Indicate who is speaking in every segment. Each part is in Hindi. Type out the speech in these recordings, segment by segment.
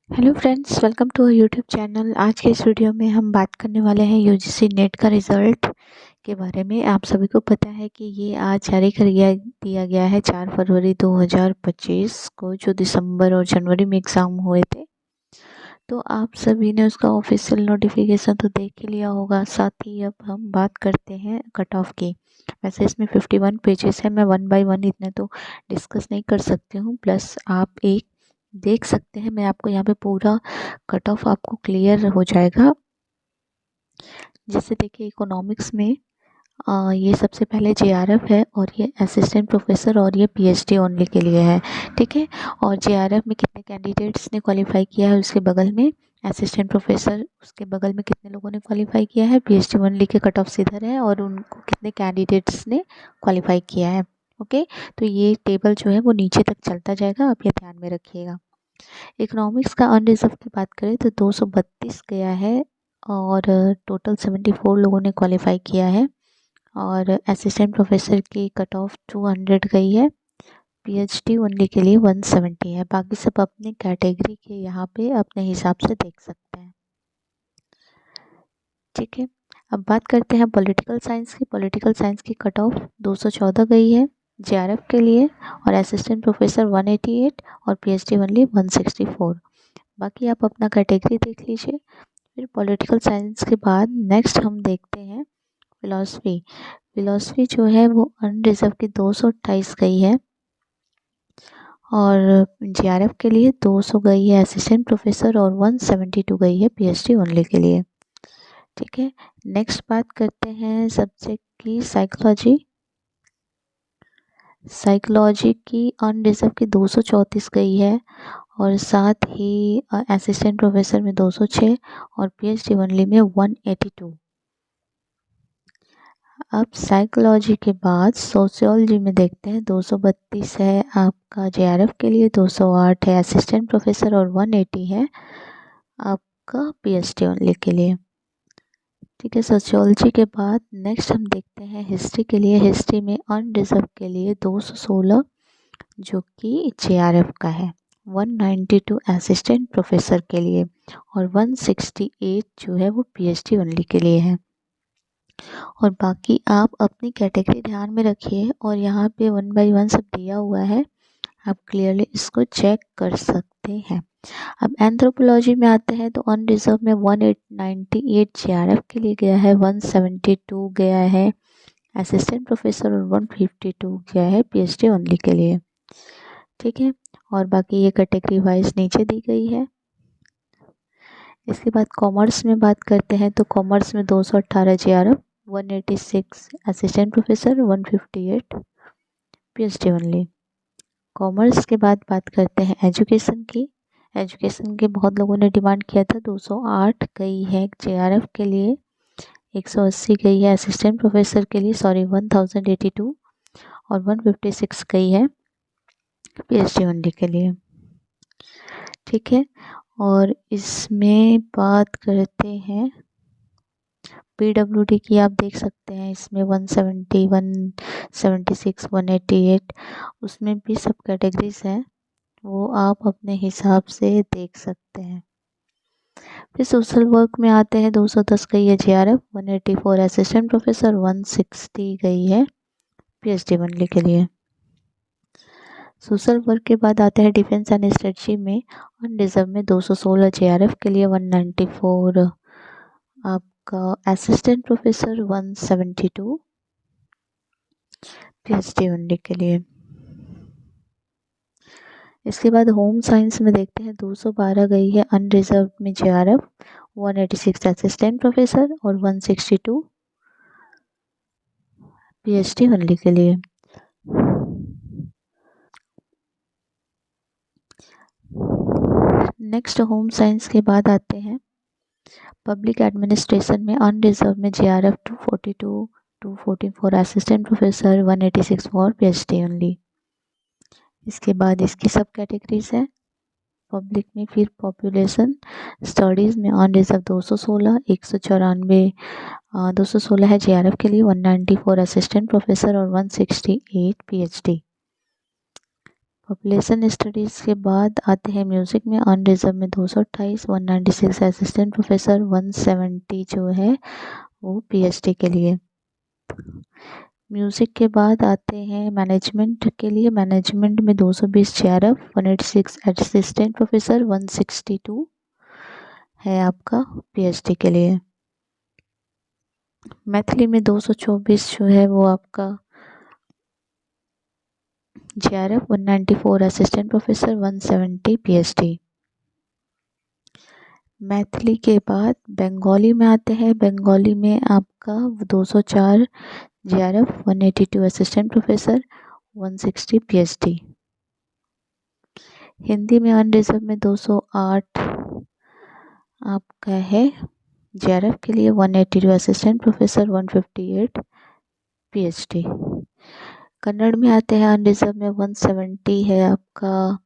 Speaker 1: Hello friends, welcome to YouTube channel. आज के इस वीडियो में हम बात करने वाले हैं यूजीसी नेट का रिज़ल्ट के बारे में। आप सभी को पता है कि ये आज जारी कर दिया गया है 4 फरवरी 2025 को, जो दिसंबर और जनवरी में एग्ज़ाम हुए थे। तो आप सभी ने उसका ऑफिशियल नोटिफिकेशन तो देख ही लिया होगा। साथ ही अब हम बात करते हैं कट ऑफ की। वैसे इसमें 51 पेजेस है, मैं वन बाय वन इतने तो डिस्कस नहीं कर सकती हूँ। प्लस आप एक देख सकते हैं, मैं आपको यहाँ पे पूरा कट ऑफ आपको क्लियर हो जाएगा। जैसे देखिए, इकोनॉमिक्स में ये सबसे पहले जेआरएफ है और ये असिस्टेंट प्रोफेसर और ये पीएचडी ओनली के लिए है, ठीक है। और जेआरएफ में कितने कैंडिडेट्स ने क्वालिफाई किया है, उसके बगल में असिस्टेंट प्रोफेसर, उसके बगल में कितने लोगों ने क्वालिफाई किया है, पीएचडी ओनली के कट ऑफ इधर है और उनको कितने कैंडिडेट्स ने क्वालिफाई किया है। ओके, तो ये टेबल जो है वो नीचे तक चलता जाएगा, आप ये ध्यान में रखिएगा। इकोनॉमिक्स का अनरिजर्व की बात करें तो 232 गया है और टोटल 74 लोगों ने क्वालिफाई किया है। और असिस्टेंट प्रोफेसर की कट ऑफ 200 गई है, पीएचडी ओनली के लिए 170 है। बाकी सब अपने कैटेगरी के यहाँ पे अपने हिसाब से देख सकते हैं, ठीक है। अब बात करते हैं पॉलिटिकल साइंस की। पॉलिटिकल साइंस की कट ऑफ 214 गई है जेआरएफ के लिए और असिस्टेंट प्रोफेसर 188 और पीएचडी ओनली 164। बाकी आप अपना कैटेगरी देख लीजिए। फिर पॉलिटिकल साइंस के बाद नेक्स्ट हम देखते हैं फिलॉसफी। फिलॉसफी जो है वो अनरिजर्व की 228 गई है और जेआरएफ के लिए 200 गई है असिस्टेंट प्रोफेसर और 172 गई है पीएचडी ओनली के लिए, ठीक है। नेक्स्ट बात करते हैं सब्जेक्ट की साइकोलॉजी। साइकोलॉजी की अनरिजर्व की 234 गई है और साथ ही असिस्टेंट प्रोफेसर में 206 और पीएचडी ओनली में 182। अब साइकोलॉजी के बाद सोशियोलॉजी में देखते हैं, 232 है आपका जेआरएफ के लिए, 208 है असिस्टेंट प्रोफेसर और 180 है आपका पीएचडी ओनली के लिए, ठीक है। सोशियोलॉजी के बाद नेक्स्ट हम देखते हैं हिस्ट्री के लिए। हिस्ट्री में अनरिजर्व के लिए 216 जो कि जेआरएफ का है, 192 असिस्टेंट प्रोफेसर के लिए और 168 जो है वो पीएचडी ओनली के लिए है। और बाकी आप अपनी कैटेगरी ध्यान में रखिए और यहाँ पे वन बाय वन सब दिया हुआ है, आप क्लियरली इसको चेक कर सकते हैं। अब एंथ्रोपोलॉजी में आते हैं तो अनरिजर्व में 198 जेआरएफ के लिए गया है, 172 गया है असिस्टेंट प्रोफेसर और 152 गया है पीएचडी ओनली के लिए, ठीक है। और बाकी ये कैटेगरी वाइज नीचे दी गई है। इसके बाद कॉमर्स में बात करते हैं तो कॉमर्स में 218 JRF, 186 assistant professor, 158 PhD only. Commerce के बाद बात करते हैं एजुकेशन की। एजुकेशन के बहुत लोगों ने डिमांड किया था, 208 गई है जेआरएफ के लिए, 180 गई है असिस्टेंट प्रोफेसर के लिए, 1082 और 156 गई है पीएचडी ओनली के लिए, ठीक है। और इसमें बात करते हैं पीडब्ल्यूडी की, आप देख सकते हैं इसमें 170, 176, 188, उसमें भी सब कैटेगरीज हैं, वो आप अपने हिसाब से देख सकते हैं। फिर सोशल वर्क में आते हैं, 210 गई है जेआरएफ, 184 असिस्टेंट प्रोफेसर, 160 गई है पीएचडी ओनली के लिए। सोशल वर्क के बाद आते हैं डिफेंस एंड स्ट्रेटजी में। अनरिजर्व में 216 जेआरएफ के लिए, 194 आपका असिस्टेंट प्रोफेसर, 172 पीएचडी ओनली के लिए। इसके बाद होम साइंस में देखते हैं, 212 गई है अनरिजर्व में जेआरएफ, 186 असिस्टेंट प्रोफेसर और 162 पीएचडी ओनली के लिए। नेक्स्ट होम साइंस के बाद आते हैं पब्लिक एडमिनिस्ट्रेशन में। अनरिजर्व में JRF 242, 244 assistant professor, 186 for PhD only. इसके बाद इसकी सब कैटेगरीज है पब्लिक में। फिर पॉपुलेशन स्टडीज़ में अनरिजर्व 216, 194 216 है जेआरएफ के लिए, 194 असिस्टेंट प्रोफेसर और 168 पीएचडी। पॉपुलेशन स्टडीज़ के बाद आते हैं म्यूज़िक में। अनरिजर्व में 228, 196 असिस्टेंट प्रोफेसर, 170 जो है वो पीएचडी के लिए। म्यूज़िक के बाद आते हैं मैनेजमेंट के लिए। मैनेजमेंट में 220 जेआरएफ, 186 असिस्टेंट प्रोफेसर, 162 है आपका पीएचडी के लिए। मैथिली में 224 जो है वो आपका JRF, 194 assistant professor, 170 PhD. Maithili के बाद बंगाली में आते हैं। बंगाली में आपका 204 JRF, 182 assistant professor, 160 PhD. Hindi में अनरिजर्व में 208 आपका है जेआरएफ के लिए, 182 असिस्टेंट प्रोफेसर, 158 पीएचडी। कन्नड़ में आते हैं अनरिजर्व में 170 है आपका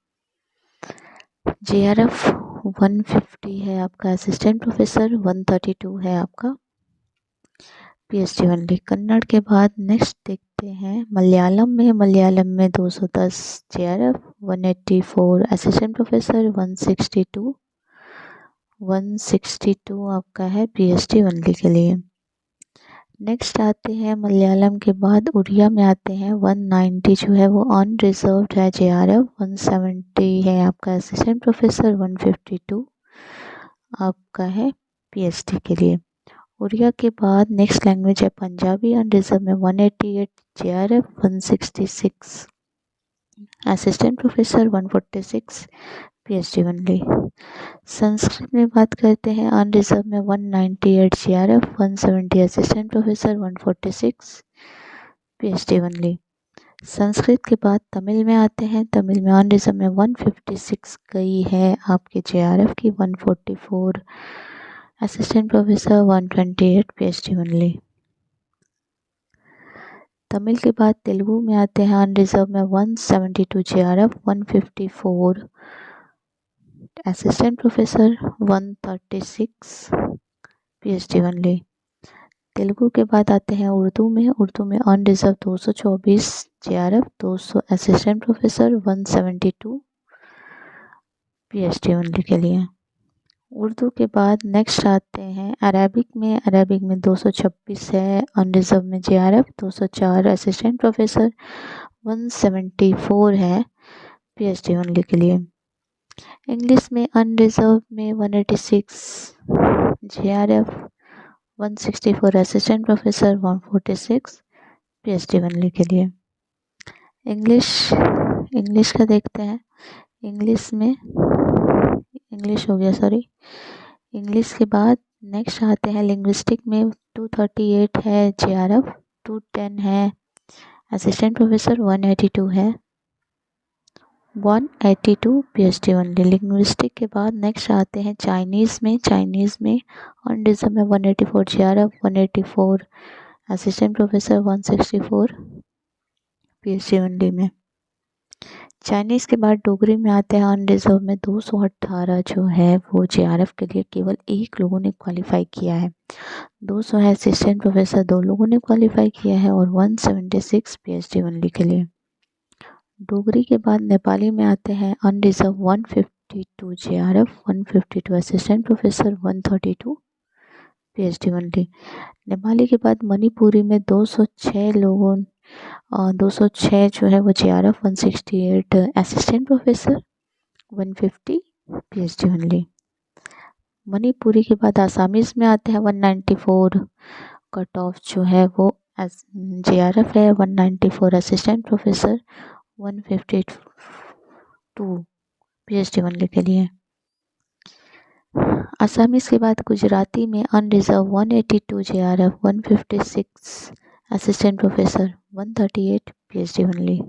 Speaker 1: जेआरएफ, 150 है आपका असिस्टेंट प्रोफेसर, 132 है आपका पीएचडी ओनली। कन्नड़ के बाद नेक्स्ट देखते हैं मलयालम में। मलयालम में 210 जेआरएफ, 184 असिस्टेंट प्रोफेसर, 162 आपका है पीएचडी ओनली के लिए। नेक्स्ट आते हैं मलयालम के बाद उड़िया में आते हैं। 190 जो है वो अनरिजर्व्ड है जेआरएफ, 170 है आपका असिस्टेंट प्रोफेसर, 152 आपका है पीएचडी के लिए। उड़िया के बाद नेक्स्ट लैंग्वेज है पंजाबी। अनरिजर्व में 188 JRF, 166 assistant professor, 146 PhD only. Sanskrit में बात करते हैं। अनरिजर्व में 198 JRF, 170 assistant professor, 146 PhD only. Sanskrit के बाद तमिल में आते हैं। तमिल में अनरिजर्व में 156 गई है आपके जेआरएफ की, 144 assistant professor, 128 PhD only. Tamil के बाद तेलुगु में आते हैं। अनरिजर्व में 172 JRF, 154 assistant professor, 136 PhD only. Telugu के बाद आते हैं उर्दू में। उर्दू में unreserved 224 JRF, 200 assistant professor, 172 PhD only के लिए। उर्दू के बाद नेक्स्ट आते हैं अरेबिक में। अरेबिक में 226 है अनरिजर्व में जेआरएफ, 204 असिस्टेंट प्रोफेसर, 174 है पीएचडी ओनली के लिए। इंग्लिश में अनरिजर्व में 186 JRF, 164 assistant professor, 146 PhD only के लिए। इंग्लिश का देखते हैं। इंग्लिश हो गया, सॉरी। इंग्लिश के बाद नेक्स्ट आते हैं लिंग्विस्टिक में। 238 है जेआरएफ, 210 है असिस्टेंट प्रोफेसर, 182 है 182 पीएचडी ओनली। लिंग्विस्टिक के बाद नेक्स्ट आते हैं चाइनीज़ में। चाइनीज़ में अनरिजर्व में 184 JRF, 184 assistant professor, 164 PhD only में। चाइनीज़ के बाद डोगरी में आते हैं। अनरिजर्व में 218 जो है वो जेआरएफ के लिए केवल एक लोगों ने क्वालिफाई किया है, 200 है असिस्टेंट प्रोफेसर, 2 लोगों ने क्वालिफाई किया है, और 176 पीएचडी ओनली के लिए। डोगरी के बाद नेपाली में आते हैं। Unreserved 152 JRF, 152 assistant professor, 132 PhD only. Nepali के बाद मणिपुरी में 206 जो है वो JRF, 168 assistant professor, 150 PhD only. Manipuri के बाद आसामीज़ में आते हैं। 194 कट ऑफ जो है वो जेआरएफ है, 194 असिस्टेंट प्रोफेसर, 152 पीएचडी ओनली के लिए। आसामीज़ के बाद गुजराती में unreserved 182 JRF, 156 assistant professor, 138 PhD only.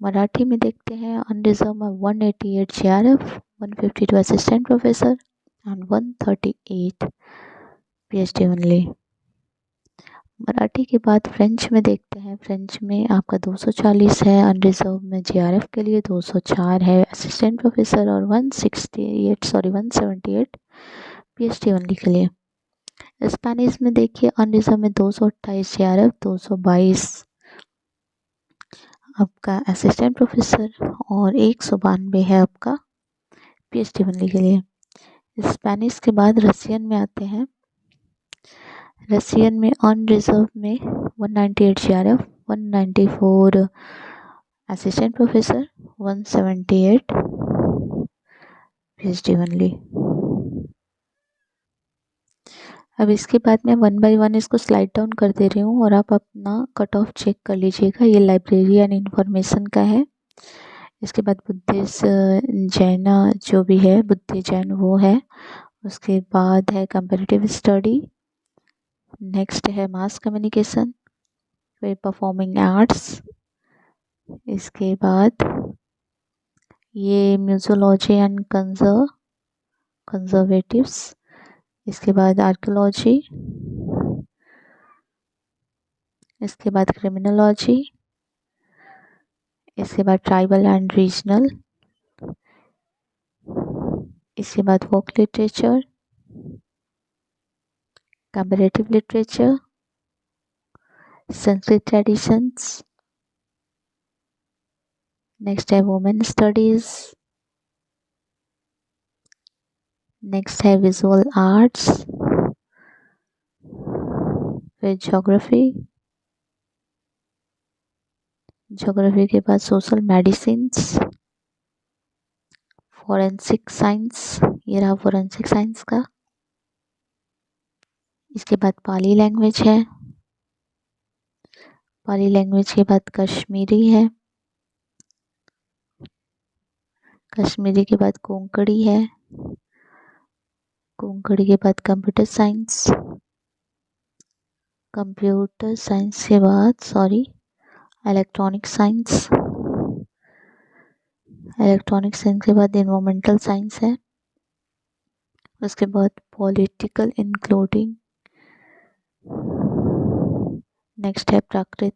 Speaker 1: Marathi में देखते हैं। अनरिजर्व में 188 JRF, 152 assistant professor and 138 PhD only. Marathi के बाद फ्रेंच में देखते हैं। फ्रेंच में आपका 240 है अनरिजर्व में जेआरएफ के लिए, 204 है असिस्टेंट प्रोफेसर, और 178 पीएचडी ओनली के लिए। स्पेनिश में देखिए। अनरिजर्व में 228 जेआरएफ, 222 आपका असिस्टेंट प्रोफेसर और 192 है आपका PhD बनने के लिए। स्पेनिश के बाद रसियन में आते हैं। रसियन में अनरिजर्व में 198 GRF, 194 assistant professor, 178 PhD only. अब इसके बाद मैं 1 बाय 1 इसको स्लाइड डाउन कर दे रही हूँ और आप अपना कट ऑफ चेक कर लीजिएगा। ये लाइब्रेरियन इन्फॉर्मेशन का है। इसके बाद बुद्धिस्ट जैना जो भी है, बुद्धि जैन वो है। उसके बाद है कंपैरेटिव स्टडी, नेक्स्ट है मास कम्युनिकेशन, फिर परफॉर्मिंग आर्ट्स, इसके बाद ये म्यूजोलॉजी एंड कंजर्वेटिव्स, इसके बाद आर्कियोलॉजी, इसके बाद क्रिमिनोलॉजी, इसके बाद ट्राइबल एंड रीजनल, इसके बाद folk literature, comparative literature, Sanskrit traditions, next है वुमेन स्टडीज, नेक्स्ट है विजुअल आर्ट्स, फिर ज्योग्राफी के बाद सोशल मेडिसिन्स, फोरेंसिक साइंस, ये रहा फोरेंसिक साइंस का। इसके बाद पाली लैंग्वेज है, पाली लैंग्वेज के बाद कश्मीरी है, कश्मीरी के बाद कोंकणी है, कोंकणी के बाद कंप्यूटर साइंस, कंप्यूटर साइंस के बाद इलेक्ट्रॉनिक साइंस, इलेक्ट्रॉनिक साइंस के बाद एनवायरमेंटल साइंस है। उसके बाद पॉलिटिकल इंक्लूडिंग, नेक्स्ट है प्राकृत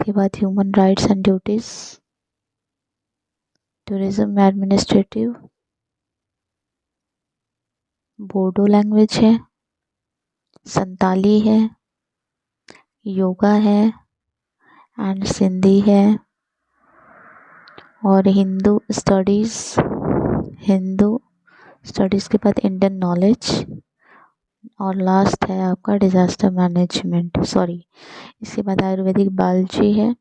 Speaker 1: के बाद human rights and duties, tourism administrative, Bodo language है, संताली है, योगा है एंड सिंधी है, और हिंदू स्टडीज़ के बाद इंडियन नॉलेज, और लास्ट है आपका डिज़ास्टर मैनेजमेंट, इसके बाद आयुर्वेदिक बायोलॉजी है,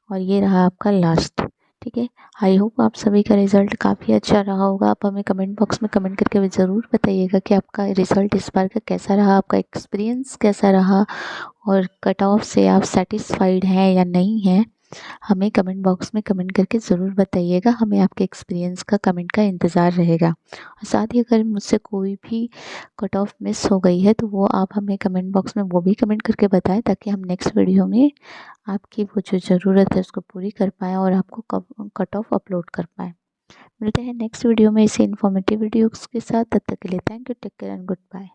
Speaker 1: और ये रहा आपका लास्ट। ठीक है, आई होप आप सभी का रिज़ल्ट काफ़ी अच्छा रहा होगा। आप हमें कमेंट बॉक्स में कमेंट करके ज़रूर बताइएगा कि आपका रिज़ल्ट इस बार का कैसा रहा, आपका एक्सपीरियंस कैसा रहा, और कट ऑफ से आप सेटिस्फाइड हैं या नहीं हैं। हमें कमेंट बॉक्स में कमेंट करके ज़रूर बताइएगा। हमें आपके एक्सपीरियंस का कमेंट का इंतज़ार रहेगा। और साथ ही अगर मुझसे कोई भी कट ऑफ मिस हो गई है तो वो आप हमें कमेंट बॉक्स में वो भी कमेंट करके बताएं, ताकि हम नेक्स्ट वीडियो में आपकी वो जो ज़रूरत है उसको पूरी कर पाएँ और आपको कट ऑफ अपलोड कर पाएँ। मिलते हैं नेक्स्ट वीडियो में इसी इन्फॉर्मेटिव वीडियोज़ के साथ। तब तक के लिए thank you, take care and good bye.